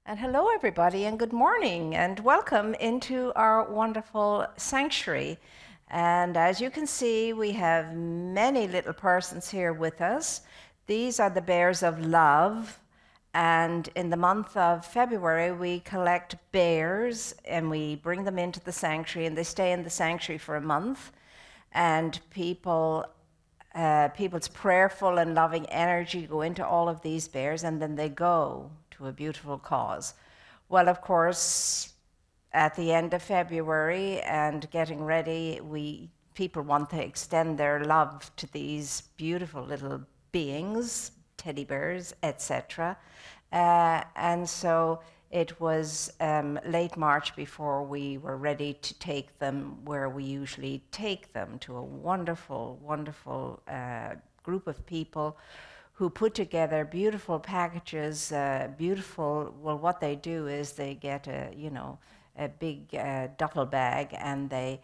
And hello, everybody, and good morning, and welcome into our wonderful sanctuary. And as you can see, we have many little persons here with us. These are the bears of love. And in the month of February, we collect bears and we bring them into the sanctuary, and they stay in the sanctuary for a month. And people's prayerful and loving energy go into all of these bears, and then they go to a beautiful cause. Well, of course, at the end of February and getting ready, people want to extend their love to these beautiful little beings, teddy bears, etc. And so it was late March before we were ready to take them where we usually take them, to a wonderful, wonderful group of people who put together beautiful packages, well, what they do is they get a big duffel bag, and they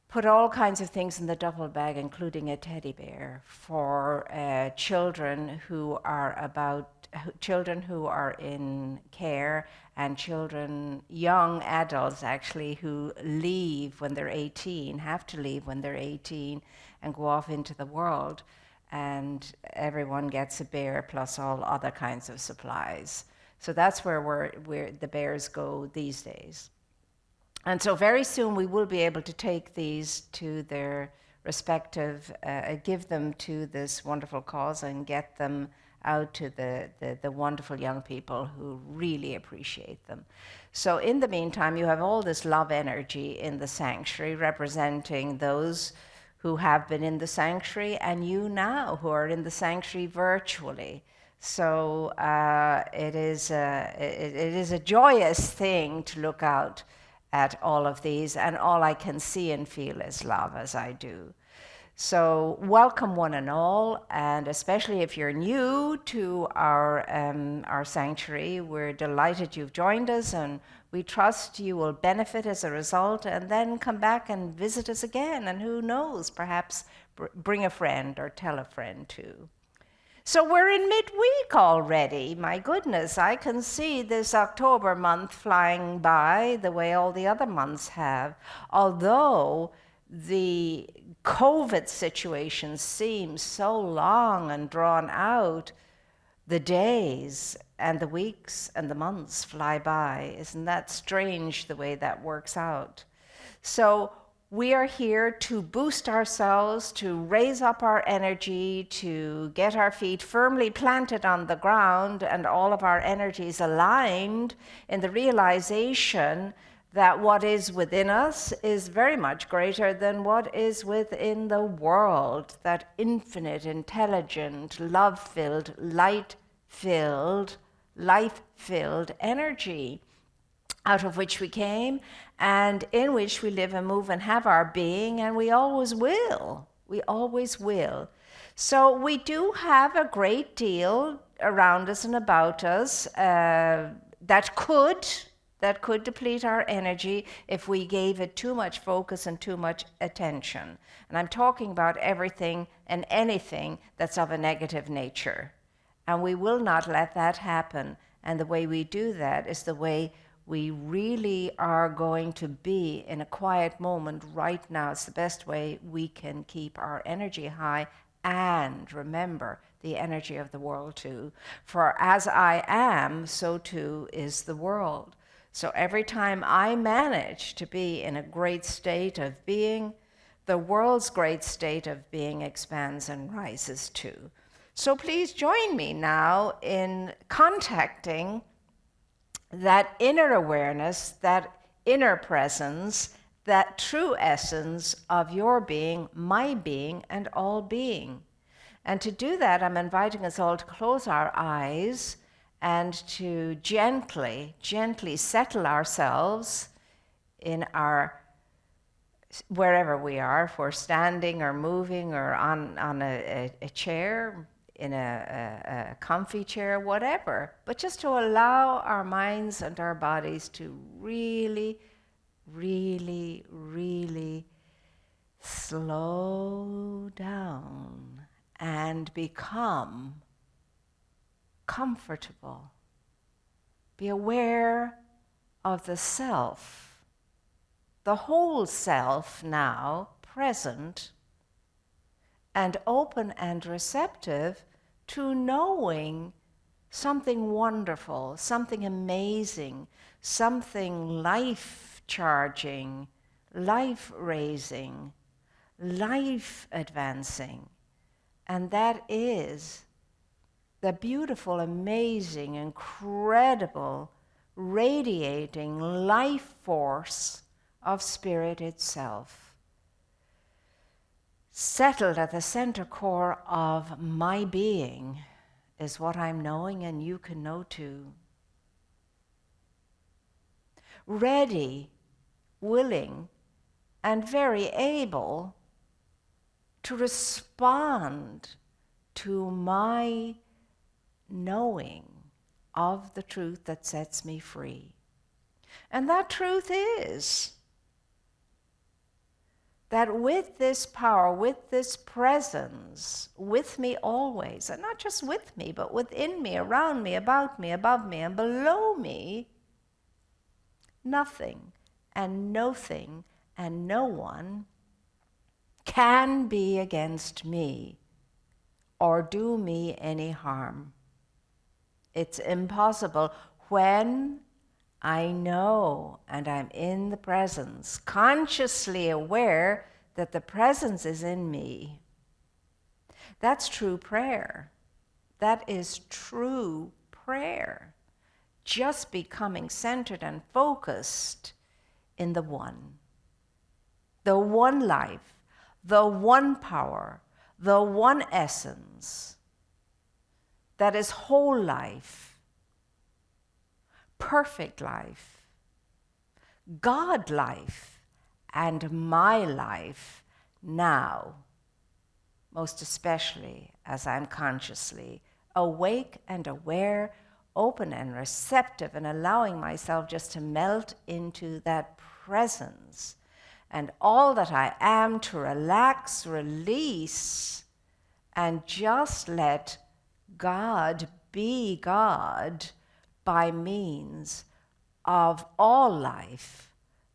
put all kinds of things in the duffel bag, including a teddy bear for children who are in care, and young adults actually, who leave when they're 18, have to leave when they're 18 and go off into the world. And everyone gets a bear plus all other kinds of supplies. So that's where the bears go these days. And so very soon we will be able to take these to their respective, give them to this wonderful cause and get them out to the wonderful young people who really appreciate them. So in the meantime, you have all this love energy in the sanctuary representing those who have been in the sanctuary, and you now who are in the sanctuary virtually. So it is a joyous thing to look out at all of these, and all I can see and feel is love, as I do. So welcome one and all, and especially if you're new to our sanctuary, we're delighted you've joined us, and we trust you will benefit as a result, and then come back and visit us again, and who knows, perhaps bring a friend or tell a friend too. So we're in midweek already. My goodness, I can see this October month flying by the way all the other months have. Although the COVID situation seems so long and drawn out, the days and the weeks and the months fly by. Isn't that strange, the way that works out? So we are here to boost ourselves, to raise up our energy, to get our feet firmly planted on the ground and all of our energies aligned in the realization that what is within us is very much greater than what is within the world. That infinite, intelligent, love-filled, light-filled, life-filled energy out of which we came, and in which we live and move and have our being, and we always will. We always will. So we do have a great deal around us and about us that could deplete our energy if we gave it too much focus and too much attention. And I'm talking about everything and anything that's of a negative nature. And we will not let that happen. And the way we do that is the way we really are going to be in a quiet moment right now. It's the best way we can keep our energy high and remember the energy of the world too. For as I am, so too is the world. So every time I manage to be in a great state of being, the world's great state of being expands and rises too. So please join me now in contacting that inner awareness, that inner presence, that true essence of your being, my being, and all being. And to do that, I'm inviting us all to close our eyes and to gently, gently settle ourselves in wherever we are, if we're standing or moving or on a chair, in a comfy chair, whatever, but just to allow our minds and our bodies to really, really, really slow down and become comfortable Be aware of the self, the whole self now, present, and open and receptive to knowing something wonderful, something amazing, something life-charging, life-raising, life-advancing. And that is the beautiful, amazing, incredible, radiating life force of spirit itself, settled at the center core of my being, is what I'm knowing, and you can know too. Ready, willing, and very able to respond to my knowing of the truth that sets me free. And that truth is that with this power, with this presence, with me always, and not just with me, but within me, around me, about me, above me, and below me, nothing and nothing and no one can be against me or do me any harm. It's impossible when I know and I'm in the presence, consciously aware that the presence is in me. That's true prayer. That is true prayer. Just becoming centered and focused in the one life, the one power, the one essence that is whole life, perfect life, God life, and my life now, most especially as I'm consciously awake and aware, open and receptive, and allowing myself just to melt into that presence and all that I am, to relax, release, and just let God be God by means of all life,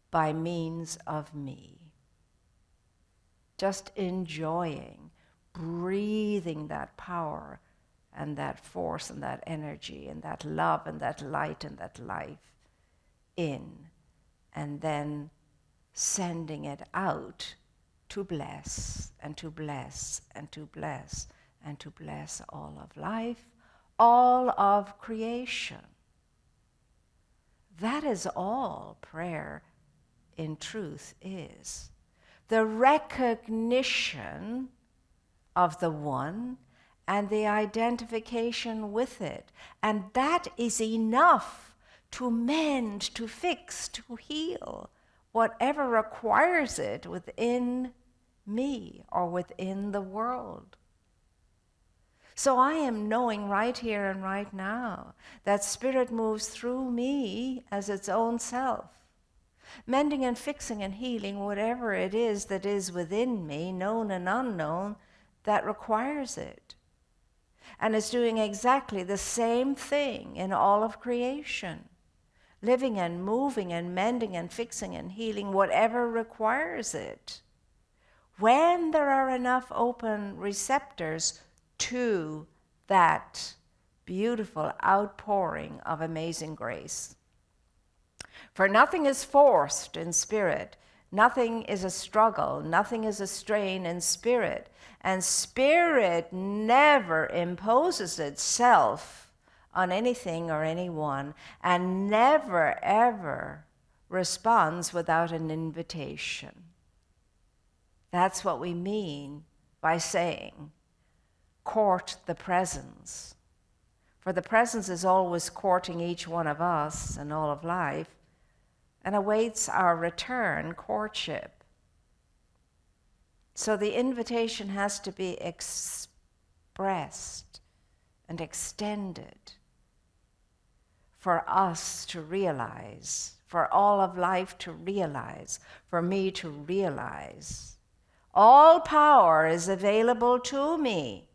by means of me. Just enjoying, breathing that power and that force and that energy and that love and that light and that life in, and then sending it out to bless and to bless and to bless and to bless all of life, all of creation. That is all prayer in truth is. The recognition of the one and the identification with it. And that is enough to mend, to fix, to heal whatever requires it within me or within the world. So I am knowing right here and right now that spirit moves through me as its own self, mending and fixing and healing whatever it is that is within me, known and unknown, that requires it. And it's doing exactly the same thing in all of creation, living and moving and mending and fixing and healing whatever requires it, when there are enough open receptors to that beautiful outpouring of amazing grace. For nothing is forced in spirit, nothing is a struggle, nothing is a strain in spirit, and spirit never imposes itself on anything or anyone, and never ever responds without an invitation. That's what we mean by saying, court the presence. For the presence is always courting each one of us and all of life, and awaits our return courtship. So the invitation has to be expressed and extended for us to realize, for all of life to realize, for me to realize. All power is available to me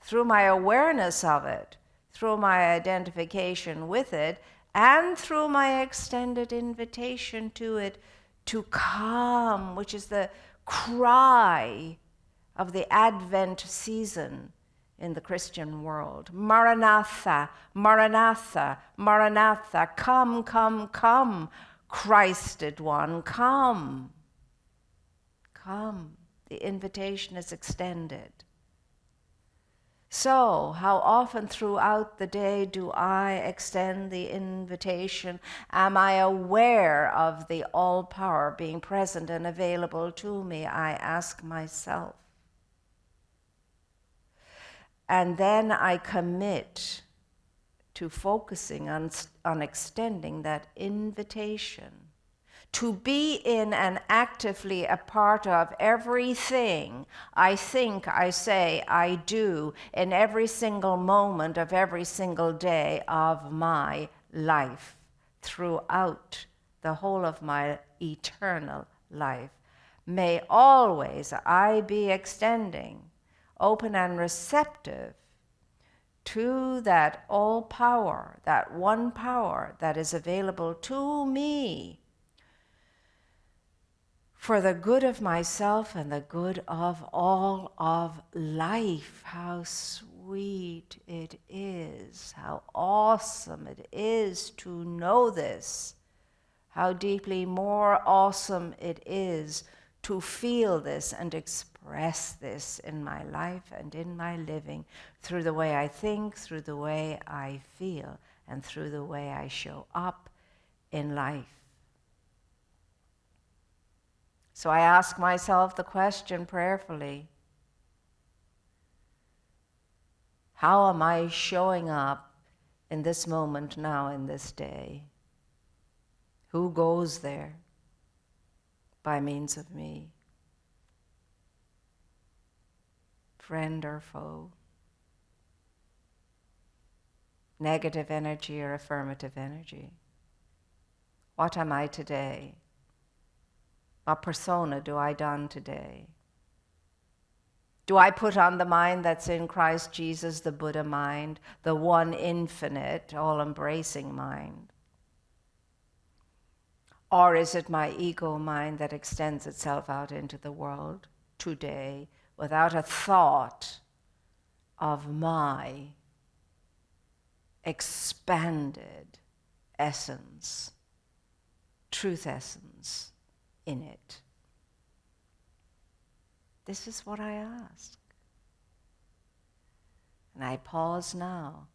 through my awareness of it, through my identification with it, and through my extended invitation to it to come, which is the cry of the Advent season in the Christian world. Maranatha, Maranatha, Maranatha, come, come, come, Christed one, come. Come. The invitation is extended. So, how often throughout the day do I extend the invitation? Am I aware of the all-power being present and available to me? I ask myself. And then I commit to focusing on extending that invitation to be in and actively a part of everything I think, I say, I do in every single moment of every single day of my life, throughout the whole of my eternal life. May always I be extending, open and receptive to that all power, that one power that is available to me for the good of myself and the good of all of life. How sweet it is, how awesome it is to know this, how deeply more awesome it is to feel this and express this in my life and in my living, through the way I think, through the way I feel, and through the way I show up in life. So I ask myself the question prayerfully: how am I showing up in this moment now, in this day? Who goes there by means of me? Friend or foe? Negative energy or affirmative energy? What am I today? What persona do I don today? Do I put on the mind that's in Christ Jesus, the Buddha mind, the one infinite, all-embracing mind? Or is it my ego mind that extends itself out into the world today without a thought of my expanded essence, truth essence, in it? This is what I ask. And I pause now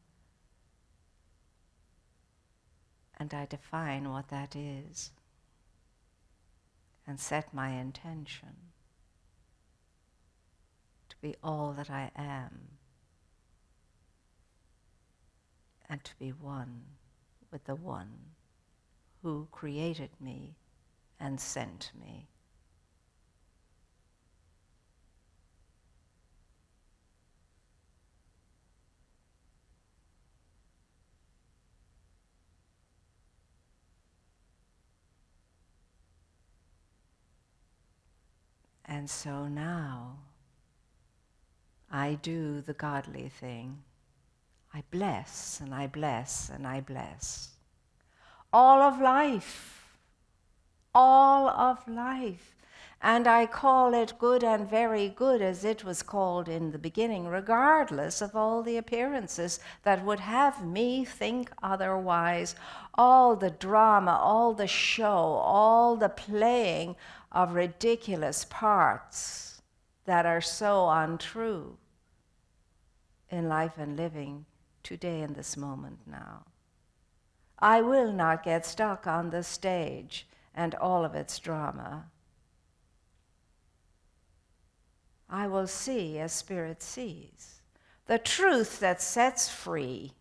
and I define what that is and set my intention to be all that I am and to be one with the one who created me and sent me. And so now I do the godly thing. I bless and I bless and I bless. All of life. All of life. And I call it good and very good, as it was called in the beginning, regardless of all the appearances that would have me think otherwise, all the drama, all the show, all the playing of ridiculous parts that are so untrue in life and living today in this moment now. I will not get stuck on the stage and all of its drama. I will see as Spirit sees, the truth that sets free.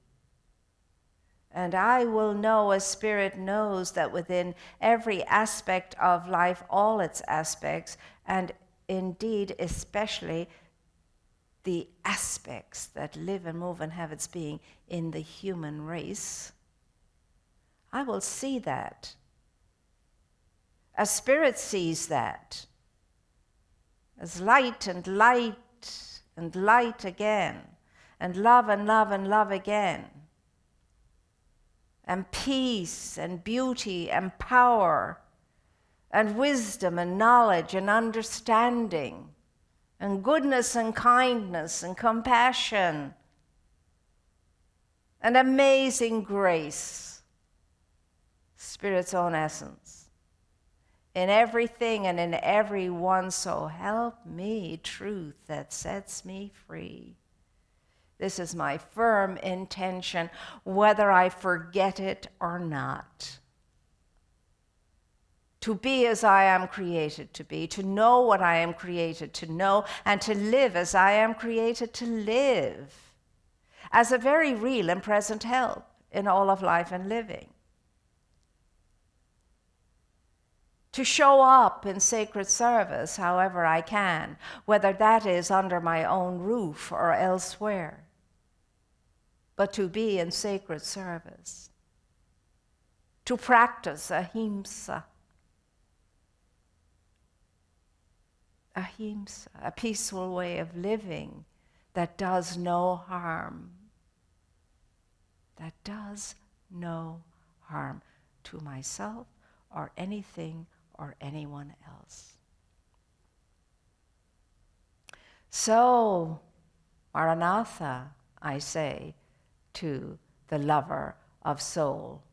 And I will know as Spirit knows that within every aspect of life, all its aspects, and indeed especially the aspects that live and move and have its being in the human race, I will see that. As Spirit sees that, as light and light and light again, and love and love and love again. And peace and beauty and power and wisdom and knowledge and understanding and goodness and kindness and compassion and amazing grace, Spirit's own essence, in everything and in everyone. So help me, truth that sets me free. This is my firm intention, whether I forget it or not. To be as I am created to be, to know what I am created to know, and to live as I am created to live, as a very real and present help in all of life and living. To show up in sacred service however I can, whether that is under my own roof or elsewhere, but to be in sacred service. To practice ahimsa. Ahimsa, a peaceful way of living that does no harm. That does no harm to myself or anything or anyone else. So, Maranatha, I say to the lover of soul,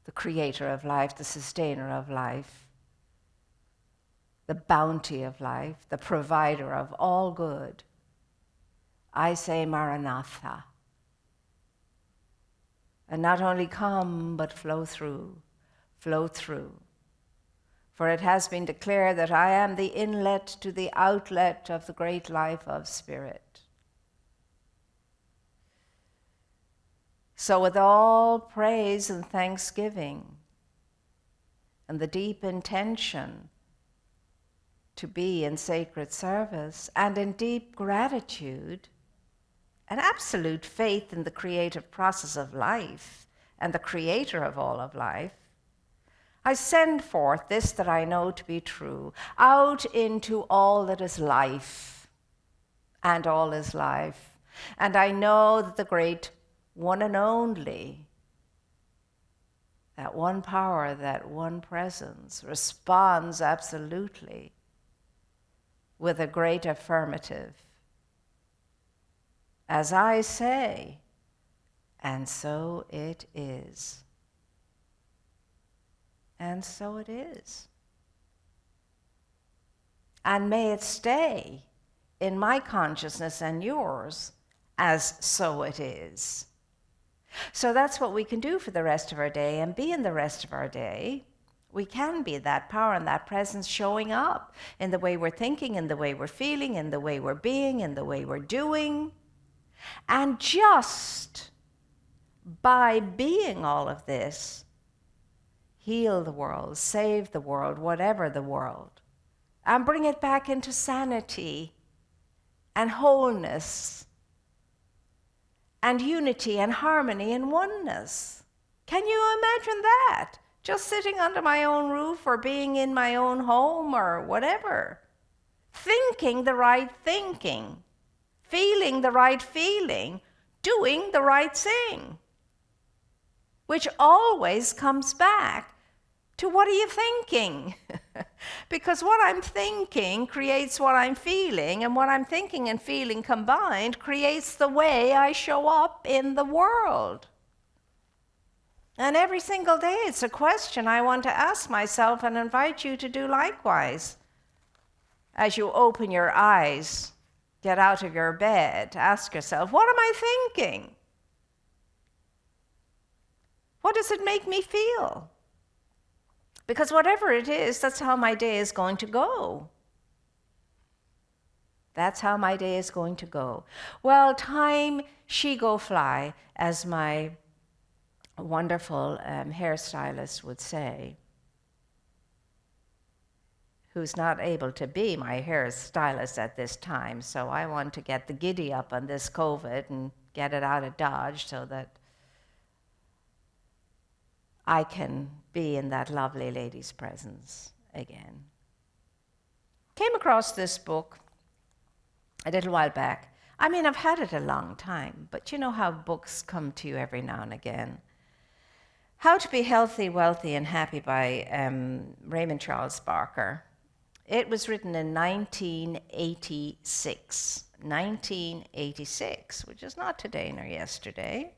the creator of life, the sustainer of life, the bounty of life, the provider of all good. I say Maranatha. And not only come, but flow through, flow through. For it has been declared that I am the inlet to the outlet of the great life of Spirit. So with all praise and thanksgiving and the deep intention to be in sacred service and in deep gratitude and absolute faith in the creative process of life and the creator of all of life, I send forth this that I know to be true, out into all that is life and all is life. And I know that the great one and only, that one power, that one presence, responds absolutely with a great affirmative. As I say, and so it is. And so it is. And may it stay in my consciousness and yours as so it is. So that's what we can do for the rest of our day and be in the rest of our day. We can be that power and that presence showing up in the way we're thinking, in the way we're feeling, in the way we're being, in the way we're doing. And just by being all of this, heal the world, save the world, whatever the world, and bring it back into sanity and wholeness and unity and harmony and oneness. Can you imagine that? Just sitting under my own roof or being in my own home or whatever. Thinking the right thinking, feeling the right feeling, doing the right thing, which always comes back to what are you thinking? Because what I'm thinking creates what I'm feeling, and what I'm thinking and feeling combined creates the way I show up in the world. And every single day it's a question I want to ask myself and invite you to do likewise. As you open your eyes, get out of your bed, ask yourself, what am I thinking? What does it make me feel? Because whatever it is, that's how my day is going to go. That's how my day is going to go. Well, time she go fly, as my wonderful hairstylist would say, who's not able to be my hairstylist at this time. So I want to get the giddy up on this COVID and get it out of Dodge so that I can be in that lovely lady's presence again. Came across this book a little while back. I mean, I've had it a long time, but you know how books come to you every now and again. How to Be Healthy, Wealthy, and Happy by Raymond Charles Barker. It was written in 1986, which is not today nor yesterday.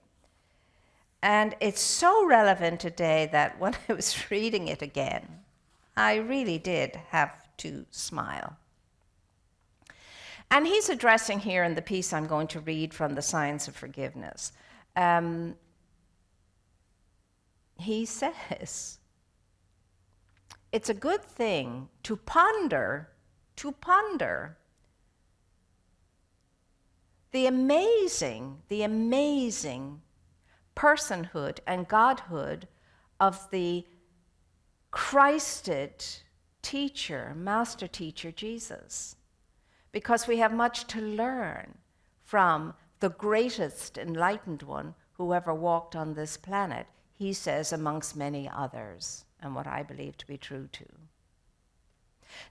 And it's so relevant today that when I was reading it again, I really did have to smile. And he's addressing here in the piece I'm going to read from The Science of Forgiveness. He says, it's a good thing to ponder the amazing personhood and godhood of the Christed teacher, master teacher, Jesus. Because we have much to learn from the greatest enlightened one who ever walked on this planet, he says, amongst many others, and what I believe to be true too.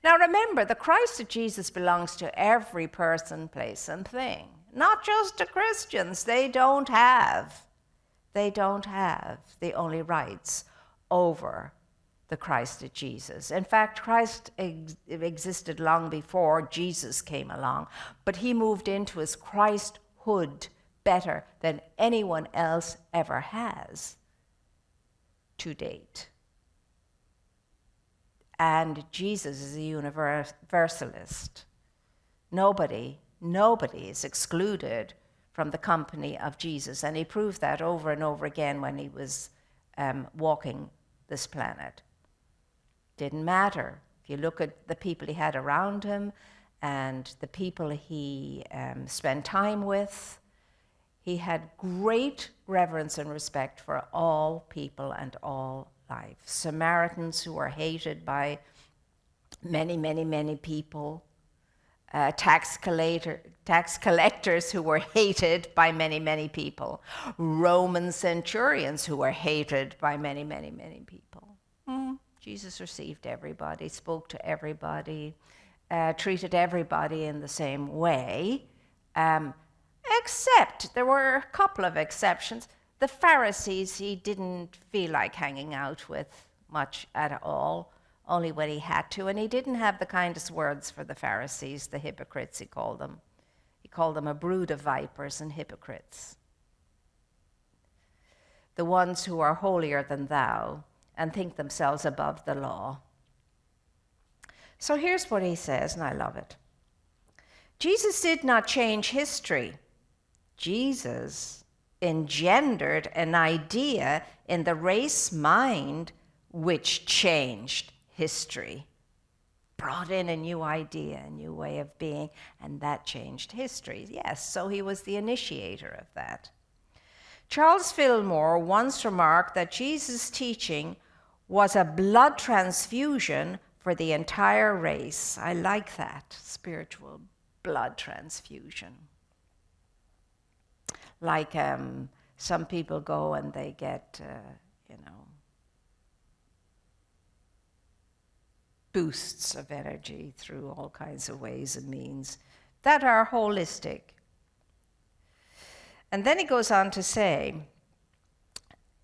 Now remember, the Christ of Jesus belongs to every person, place, and thing, not just to Christians. They don't have the only rights over the Christ of Jesus. In fact, Christ existed long before Jesus came along, but he moved into his Christhood better than anyone else ever has to date. And Jesus is a universalist. Nobody is excluded from the company of Jesus, and he proved that over and over again when he was walking this planet. Didn't matter. If you look at the people he had around him and the people he spent time with, he had great reverence and respect for all people and all life. Samaritans who were hated by many people, tax collectors who were hated by many people, Roman centurions who were hated by many people. Jesus received everybody, spoke to everybody, treated everybody in the same way, except there were a couple of exceptions. The Pharisees he didn't feel like hanging out with much at all, only when he had to, and he didn't have the kindest words for the Pharisees, the hypocrites he called them. He called them a brood of vipers and hypocrites. The ones who are holier than thou and think themselves above the law. So here's what he says, and I love it. Jesus did not change history. Jesus engendered an idea in the race mind which changed history. Brought in a new idea, a new way of being, and that changed history. Yes, so he was the initiator of that. Charles Fillmore once remarked that Jesus' teaching was a blood transfusion for the entire race. I like that, spiritual blood transfusion. Like some people go and they get, boosts of energy through all kinds of ways and means that are holistic. And then he goes on to say,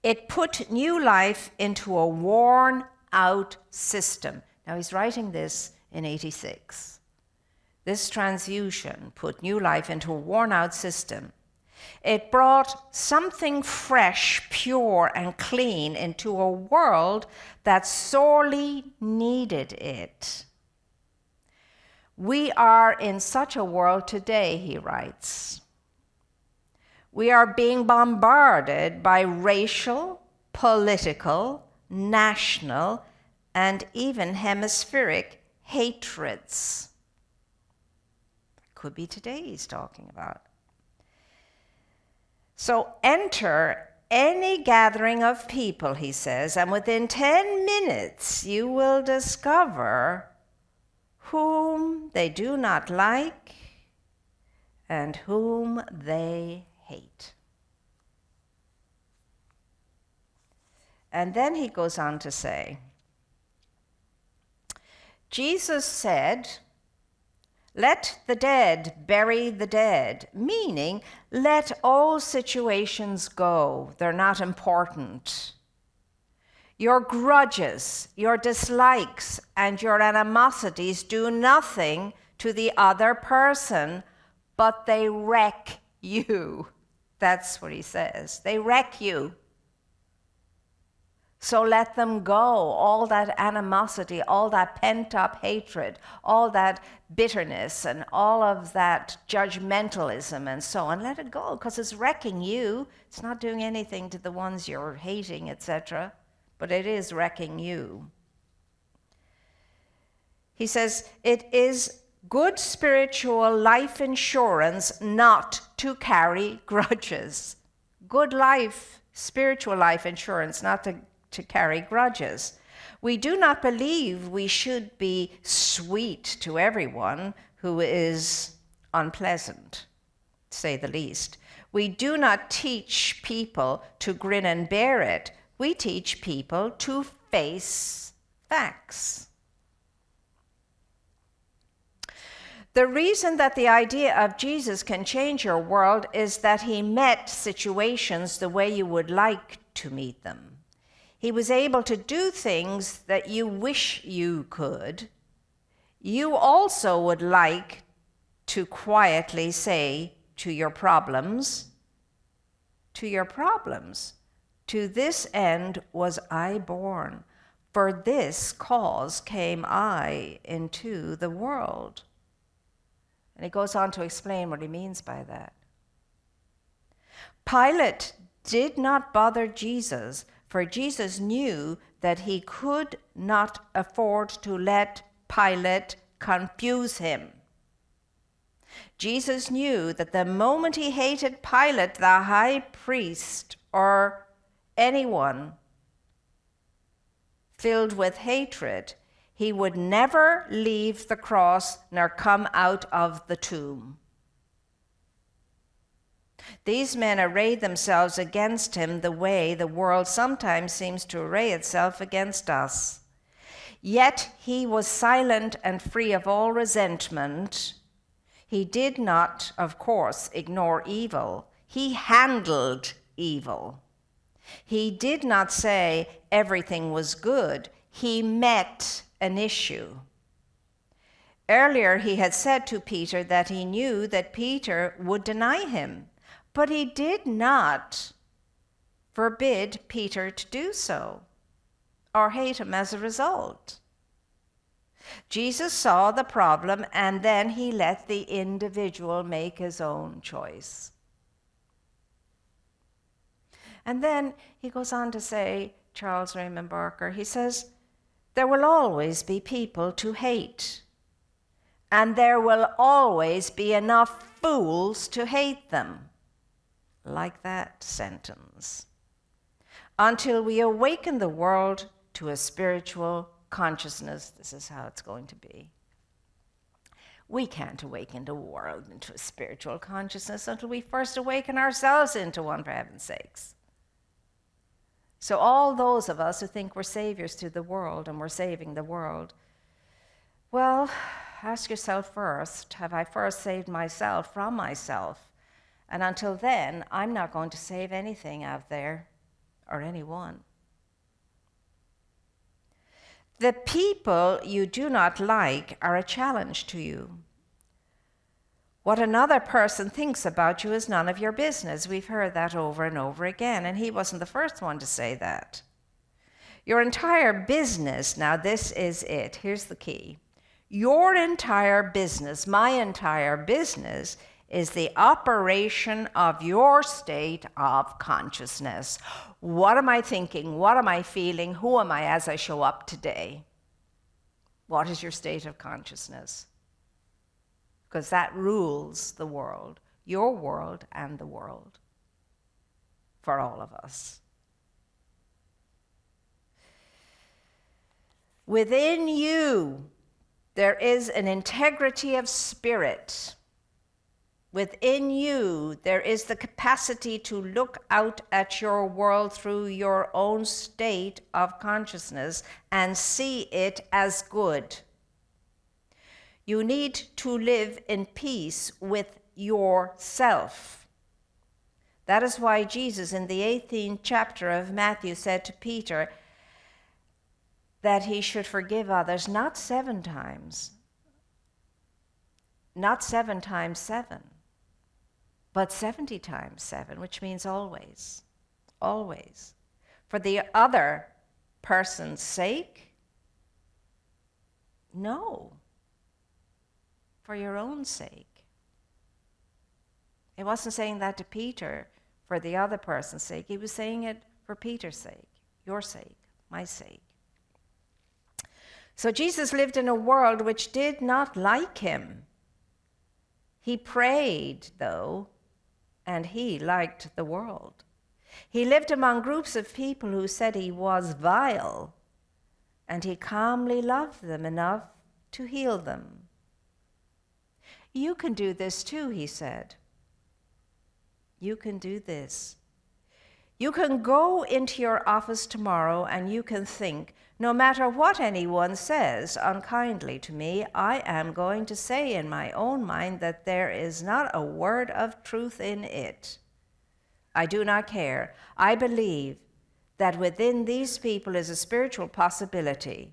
it put new life into a worn-out system. Now he's writing this in 86. This transfusion put new life into a worn-out system. It brought something fresh, pure, and clean into a world that sorely needed it. We are in such a world today, he writes. We are being bombarded by racial, political, national, and even hemispheric hatreds. Could be today he's talking about. So enter any gathering of people, he says, and within 10 minutes you will discover whom they do not like and whom they hate. And then he goes on to say, Jesus said, Let the dead bury the dead, meaning let all situations go. They're not important. Your grudges, your dislikes, and your animosities do nothing to the other person, but they wreck you. That's what he says. They wreck you. So let them go. All that animosity, all that pent-up hatred, all that bitterness, and all of that judgmentalism and so on, let it go, because it's wrecking you. It's not doing anything to the ones you're hating, etc., but it is wrecking you. He says, it is good spiritual life insurance not to carry grudges. Good life, spiritual life insurance not to carry grudges. We do not believe we should be sweet to everyone who is unpleasant, to say the least. We do not teach people to grin and bear it. We teach people to face facts. The reason that the idea of Jesus can change your world is that he met situations the way you would like to meet them. He was able to do things that you wish you could. You also would like to quietly say to your problems, to this end was I born, for this cause came I into the world. And he goes on to explain what he means by that. Pilate did not bother Jesus, for Jesus knew that he could not afford to let Pilate confuse him. Jesus knew that the moment he hated Pilate, the high priest, or anyone filled with hatred, he would never leave the cross nor come out of the tomb. These men arrayed themselves against him the way the world sometimes seems to array itself against us. Yet he was silent and free of all resentment. He did not, of course, ignore evil. He handled evil. He did not say everything was good. He met an issue. Earlier, he had said to Peter that he knew that Peter would deny him, but he did not forbid Peter to do so or hate him as a result. Jesus saw the problem, and then he let the individual make his own choice. And then he goes on to say, Charles Raymond Barker, he says, there will always be people to hate, and there will always be enough fools to hate them. Like that sentence. Until we awaken the world to a spiritual consciousness, this is how it's going to be. We can't awaken the world into a spiritual consciousness until we first awaken ourselves into one, for heaven's sakes. So all those of us who think we're saviors to the world and we're saving the world, well, ask yourself first, have I first saved myself from myself? And until then, I'm not going to save anything out there or anyone. The people you do not like are a challenge to you. What another person thinks about you is none of your business. We've heard that over and over again, and he wasn't the first one to say that. Your entire business, now this is it, here's the key. Your entire business, my entire business, is the operation of your state of consciousness. What am I thinking? What am I feeling? Who am I as I show up today? What is your state of consciousness? Because that rules the world, your world and the world, for all of us. Within you, there is an integrity of spirit. Within you, there is the capacity to look out at your world through your own state of consciousness and see it as good. You need to live in peace with yourself. That is why Jesus, in the 18th chapter of Matthew, said to Peter that he should forgive others not 7 times, not 7 times 7, but 70 times 7, which means always, always. For the other person's sake? No. For your own sake. He wasn't saying that to Peter for the other person's sake. He was saying it for Peter's sake, your sake, my sake. So Jesus lived in a world which did not like him. He prayed, though, and he liked the world. He lived among groups of people who said he was vile, and he calmly loved them enough to heal them. You can do this too, he said. You can do this. You can go into your office tomorrow and you can think, no matter what anyone says unkindly to me, I am going to say in my own mind that there is not a word of truth in it. I do not care. I believe that within these people is a spiritual possibility.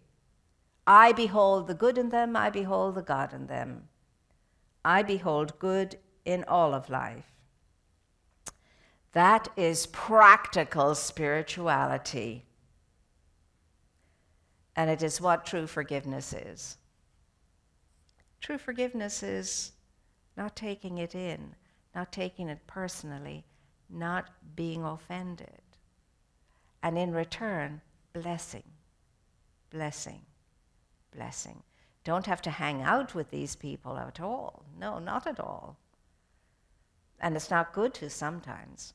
I behold the good in them, I behold the God in them. I behold good in all of life. That is practical spirituality. And it is what true forgiveness is. True forgiveness is not taking it in, not taking it personally, not being offended. And in return, blessing, blessing, blessing. Don't have to hang out with these people at all. No, not at all. And it's not good to sometimes,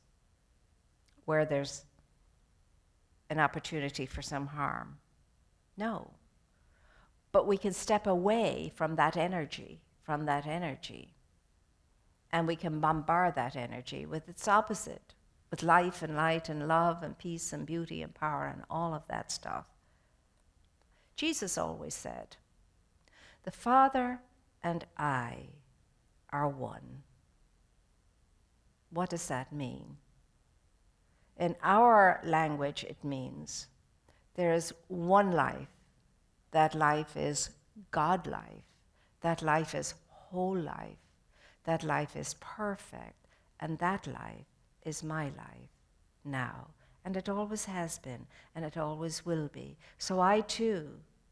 where there's an opportunity for some harm. No. But we can step away from that energy, and we can bombard that energy with its opposite, with life and light and love and peace and beauty and power and all of that stuff. Jesus always said, the Father and I are one. What does that mean? In our language, it means there is one life. That life is God life. That life is whole life. That life is perfect. And that life is my life now. And it always has been, and it always will be. So I too,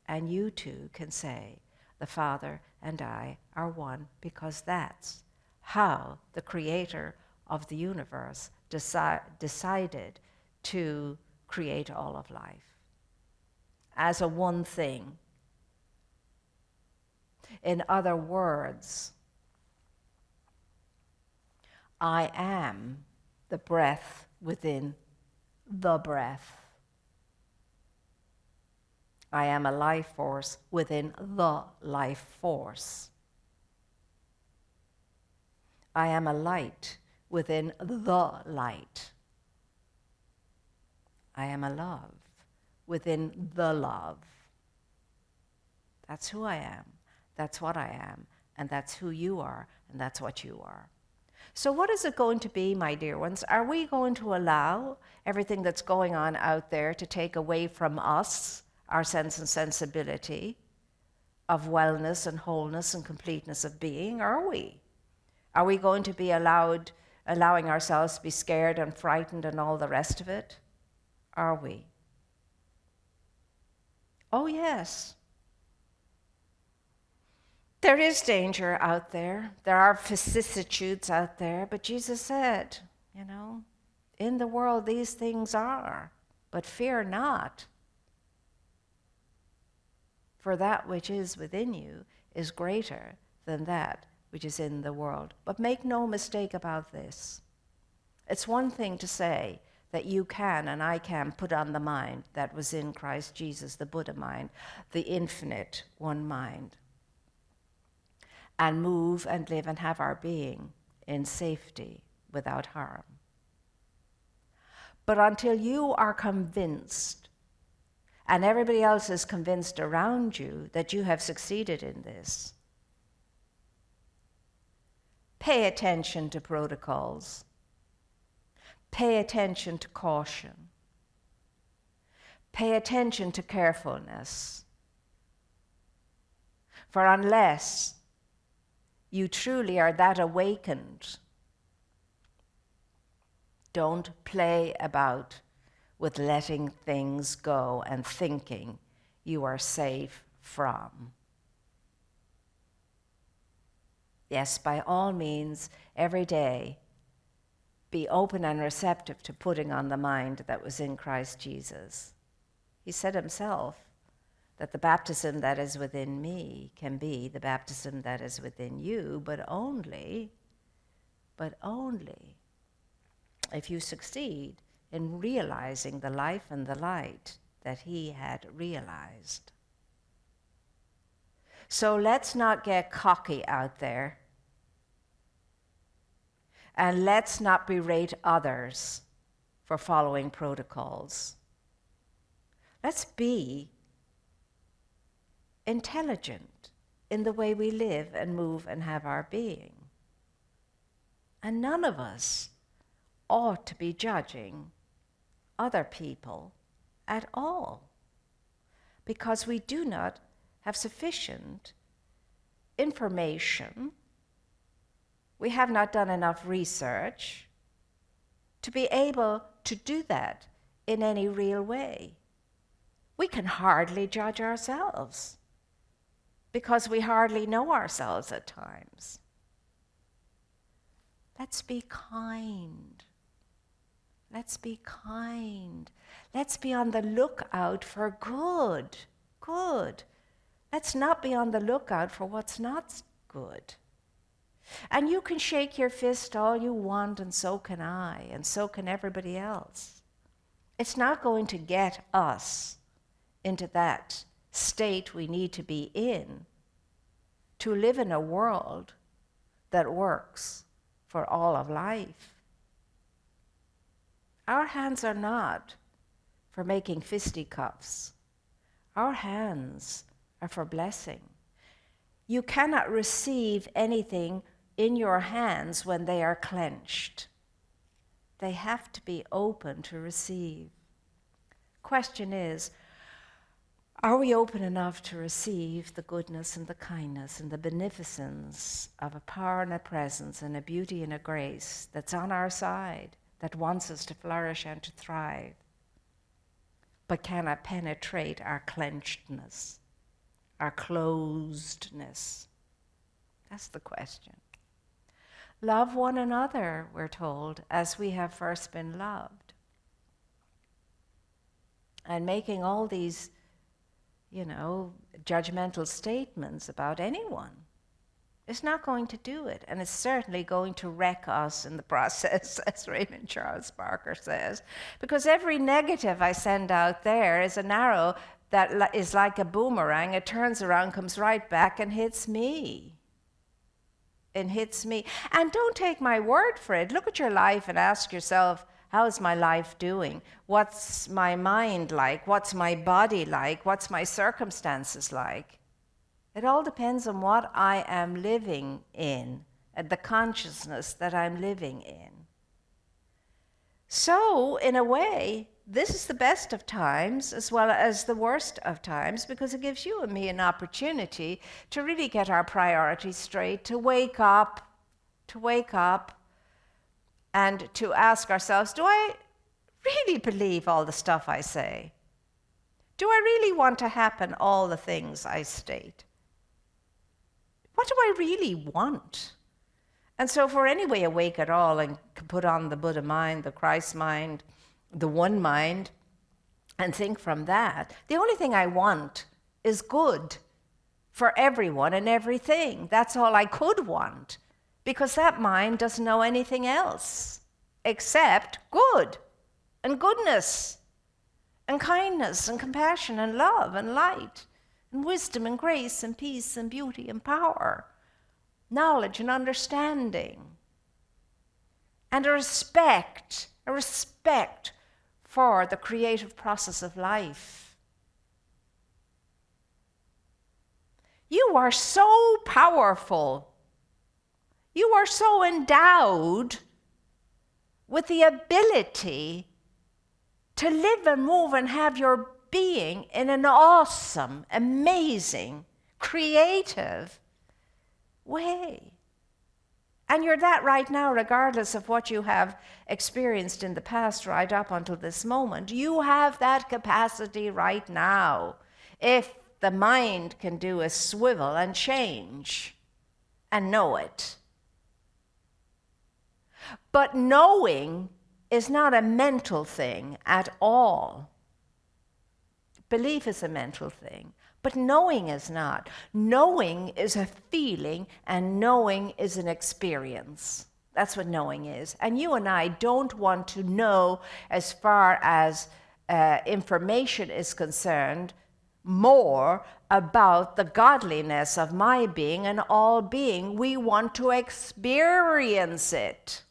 and you too, can say, the Father and I are one, because that's how the Creator of the universe decided to create all of life as a one thing. In other words, I am the breath within the breath. I am a life force within the life force. I am a light within the light. I am a love within the love. That's who I am. That's what I am. And that's who you are. And that's what you are. So what is it going to be, my dear ones? Are we going to allow everything that's going on out there to take away from us our sense and sensibility of wellness and wholeness and completeness of being? Are we? Are we going to be allowing ourselves to be scared and frightened and all the rest of it? Are we? Oh, yes. There is danger out there. There are vicissitudes out there. But Jesus said, in the world these things are. But fear not. For that which is within you is greater than that which is in the world. But make no mistake about this. It's one thing to say that you can and I can put on the mind that was in Christ Jesus, the Buddha mind, the infinite one mind, and move and live and have our being in safety without harm. But until you are convinced, and everybody else is convinced around you, that you have succeeded in this, Pay attention to protocols. Pay attention to caution. Pay attention to carefulness. For unless you truly are that awakened, don't play about with letting things go and thinking you are safe from. Yes, by all means, every day, be open and receptive to putting on the mind that was in Christ Jesus. He said himself that the baptism that is within me can be the baptism that is within you, but only if you succeed in realizing the life and the light that he had realized. So let's not get cocky out there, and let's not berate others for following protocols. Let's be intelligent in the way we live and move and have our being. And none of us ought to be judging other people at all, because we do not have sufficient information. We have not done enough research to be able to do that in any real way. We can hardly judge ourselves because we hardly know ourselves at times. Let's be kind. Let's be kind. Let's be on the lookout for good. Good. Let's not be on the lookout for what's not good. And you can shake your fist all you want, and so can I, and so can everybody else. It's not going to get us into that state we need to be in to live in a world that works for all of life. Our hands are not for making fisticuffs. Our hands are for blessing. You cannot receive anything in your hands when they are clenched. They have to be open to receive. Question is, are we open enough to receive the goodness and the kindness and the beneficence of a power and a presence and a beauty and a grace that's on our side, that wants us to flourish and to thrive, but cannot penetrate our clenchedness, our closedness? That's the question. Love one another, we're told, as we have first been loved. And making all these, judgmental statements about anyone is not going to do it. And it's certainly going to wreck us in the process, as Raymond Charles Barker says. Because every negative I send out there is an arrow that is like a boomerang. It turns around, comes right back, and hits me. It hits me. And don't take my word for it. Look at your life and ask yourself, how is my life doing? What's my mind like? What's my body like? What's my circumstances like? It all depends on what I am living in, and the consciousness that I'm living in. So, in a way, this is the best of times as well as the worst of times, because it gives you and me an opportunity to really get our priorities straight, to wake up, and to ask ourselves, do I really believe all the stuff I say? Do I really want to happen all the things I state? What do I really want? And so if we're anyway awake at all and can put on the Buddha mind, the Christ mind, the one mind, and think from that, the only thing I want is good for everyone and everything. That's all I could want, because that mind doesn't know anything else except good and goodness and kindness and compassion and love and light and wisdom and grace and peace and beauty and power, knowledge and understanding, and a respect for the creative process of life. You are so powerful. You are so endowed with the ability to live and move and have your being in an awesome, amazing, creative way. And you're that right now, regardless of what you have experienced in the past right up until this moment. You have that capacity right now. If the mind can do a swivel and change and know it. But knowing is not a mental thing at all. Belief is a mental thing, but knowing is not. Knowing is a feeling, and knowing is an experience. That's what knowing is. And you and I don't want to know, as far as information is concerned, more about the godliness of my being and all being. We want to experience it.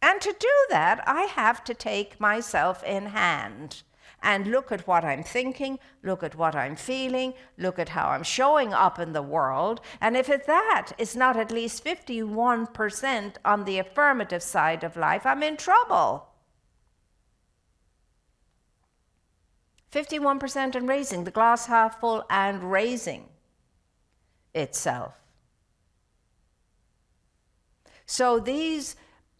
And to do that, I have to take myself in hand and look at what I'm thinking, look at what I'm feeling, look at how I'm showing up in the world. And if that is not at least 51% on the affirmative side of life, I'm in trouble. 51% in raising, the glass half full and raising itself. So these,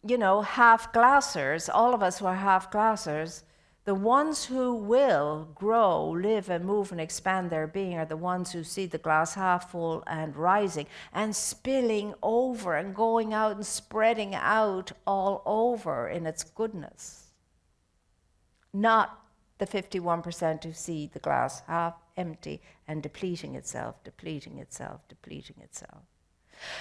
half-glassers, all of us who are half-glassers, the ones who will grow, live and move and expand their being are the ones who see the glass half full and rising and spilling over and going out and spreading out all over in its goodness. Not the 51% who see the glass half empty and depleting itself, depleting itself, depleting itself.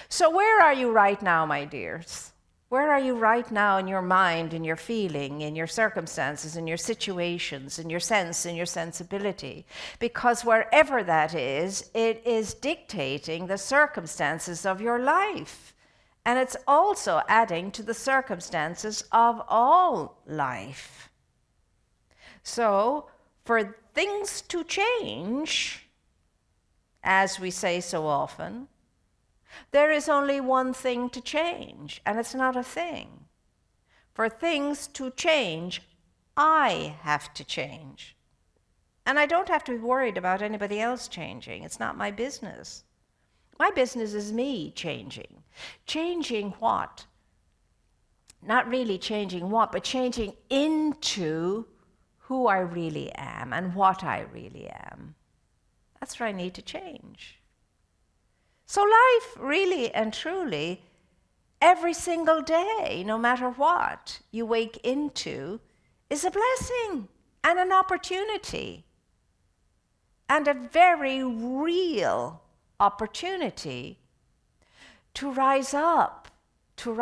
So where are you right now, my dears? Where are you right now in your mind, in your feeling, in your circumstances, in your situations, in your sense, in your sensibility? Because wherever that is, it is dictating the circumstances of your life. And it's also adding to the circumstances of all life. So, for things to change, as we say so often, there is only one thing to change, and it's not a thing. For things to change, I have to change. And I don't have to be worried about anybody else changing. It's not my business. My business is me changing. Changing what? Not really changing what, but changing into who I really am and what I really am. That's where I need to change. So life, really and truly, every single day, no matter what you wake into, is a blessing and an opportunity. And a very real opportunity to rise up, to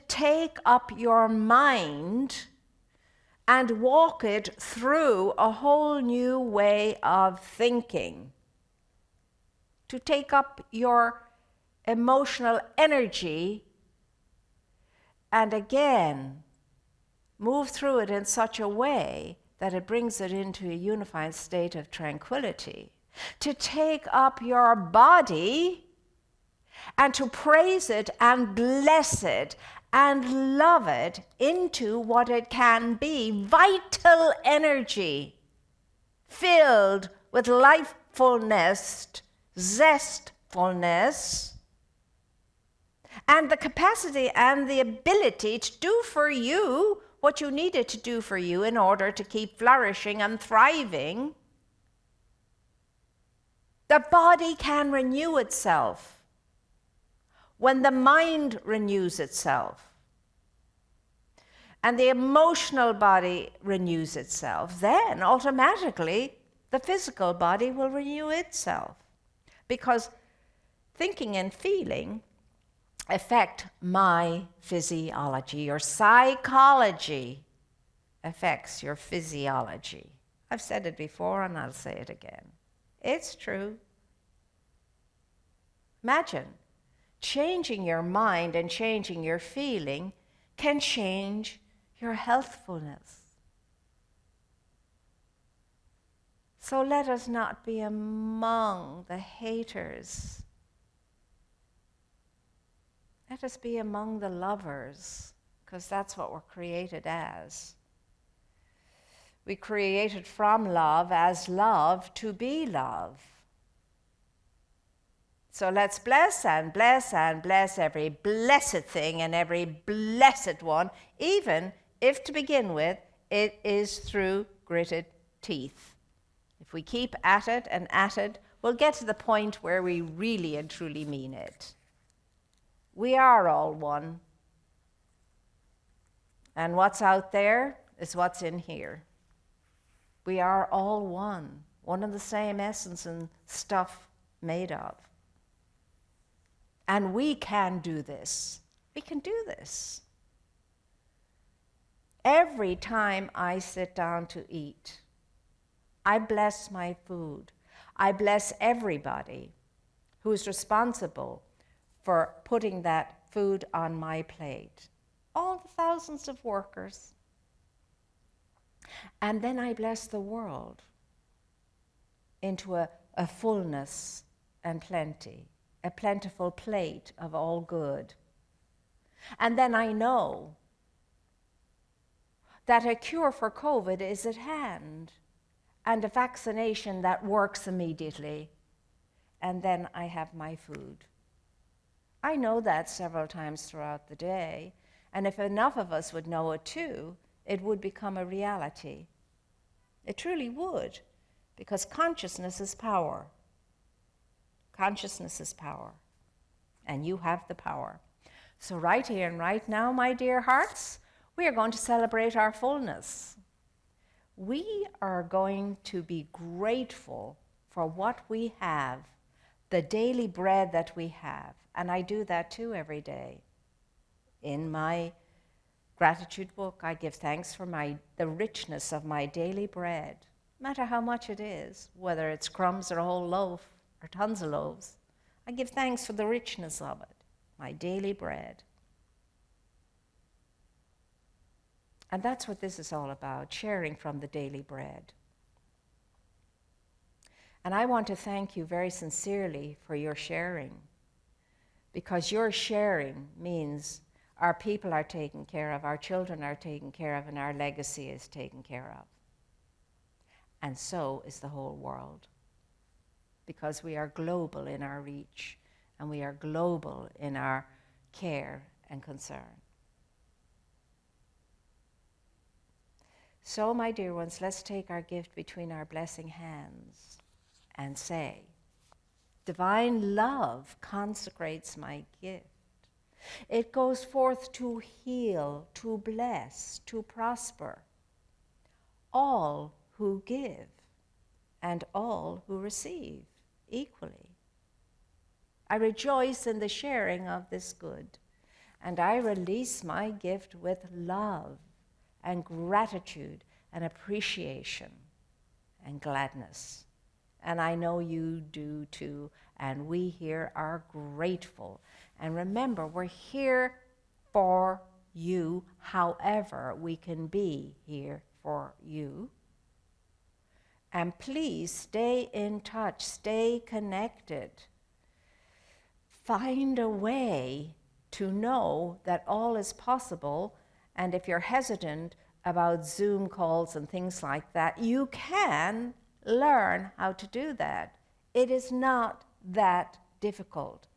take up your mind and walk it through a whole new way of thinking. To take up your emotional energy and again move through it in such a way that it brings it into a unified state of tranquility. To take up your body and to praise it and bless it and love it into what it can be, vital energy filled with lifefulness, zestfulness, and the capacity and the ability to do for you what you needed to do for you in order to keep flourishing and thriving. The body can renew itself when the mind renews itself and the emotional body renews itself. Then automatically the physical body will renew itself. Because thinking and feeling affect my physiology. Your psychology affects your physiology. I've said it before and I'll say it again. It's true. Imagine changing your mind and changing your feeling can change your healthfulness. So let us not be among the haters Let us be among the lovers, because that's what we're created as. We created from love as love to be love. So let's bless and bless and bless every blessed thing and every blessed one, even if to begin with it is through gritted teeth. If we keep at it, we'll get to the point where we really and truly mean it. We are all one. And what's out there is what's in here. We are all one and the same essence and stuff made of. And we can do this. We can do this. Every time I sit down to eat, I bless my food. I bless everybody who is responsible for putting that food on my plate. All the thousands of workers. And then I bless the world into a fullness and plenty, a plentiful plate of all good. And then I know that a cure for COVID is at hand and a vaccination that works immediately. And then I have my food. I know that several times throughout the day, and if enough of us would know it too, it would become a reality. It truly would, because consciousness is power. Consciousness is power, and you have the power. So right here and right now, my dear hearts, we are going to celebrate our fullness. We are going to be grateful for what we have, the daily bread that we have, and I do that too every day. In my gratitude book, I give thanks for the richness of my daily bread, no matter how much it is, whether it's crumbs or a whole loaf or tons of loaves. I give thanks for the richness of it, my daily bread. And that's what this is all about, sharing from the daily bread. And I want to thank you very sincerely for your sharing, because your sharing means our people are taken care of, our children are taken care of, and our legacy is taken care of. And so is the whole world, because we are global in our reach, and we are global in our care and concern. So, my dear ones, let's take our gift between our blessing hands and say, divine love consecrates my gift. It goes forth to heal, to bless, to prosper all who give and all who receive equally. I rejoice in the sharing of this good, and I release my gift with love and gratitude and appreciation and gladness. And I know you do too, and we here are grateful. And remember, we're here for you, however we can be here for you. And please stay in touch, stay connected. Find a way to know that all is possible, and if you're hesitant about Zoom calls and things like that, you can learn how to do that. It is not that difficult.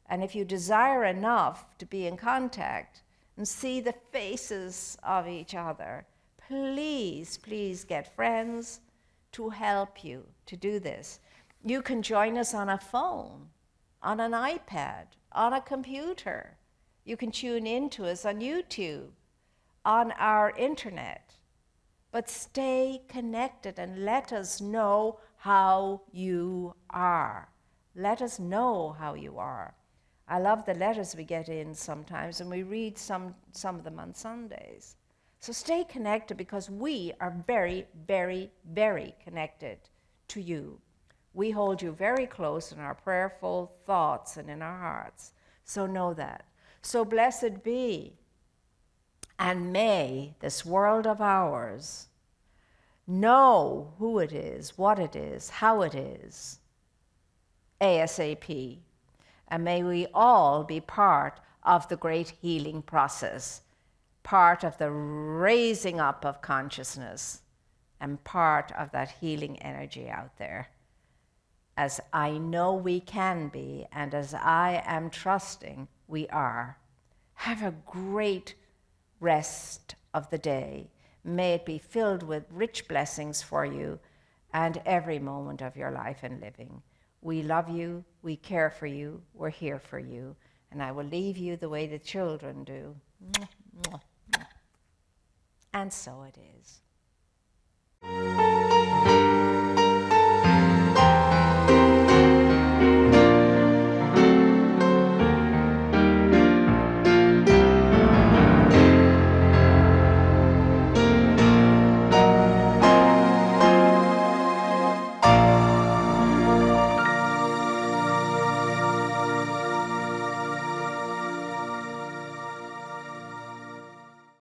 And if you desire enough to be in contact and see the faces of each other, please, please get friends to help you to do this. You can join us on a phone, on an iPad, on a computer. You can tune in to us on YouTube, on our internet. But stay connected and let us know how you are. Let us know how you are. I love the letters we get in sometimes, and we read some of them on Sundays. So stay connected, because we are very, very, very connected to you. We hold you very close in our prayerful thoughts and in our hearts. So know that. So blessed be, and may this world of ours know who it is, what it is, how it is, ASAP. And may we all be part of the great healing process, part of the raising up of consciousness, and part of that healing energy out there. As I know we can be, and as I am trusting we are. Have a great rest of the day. May it be filled with rich blessings for you and every moment of your life and living. We love you, we care for you, we're here for you, and I will leave you the way the children do. And so it is.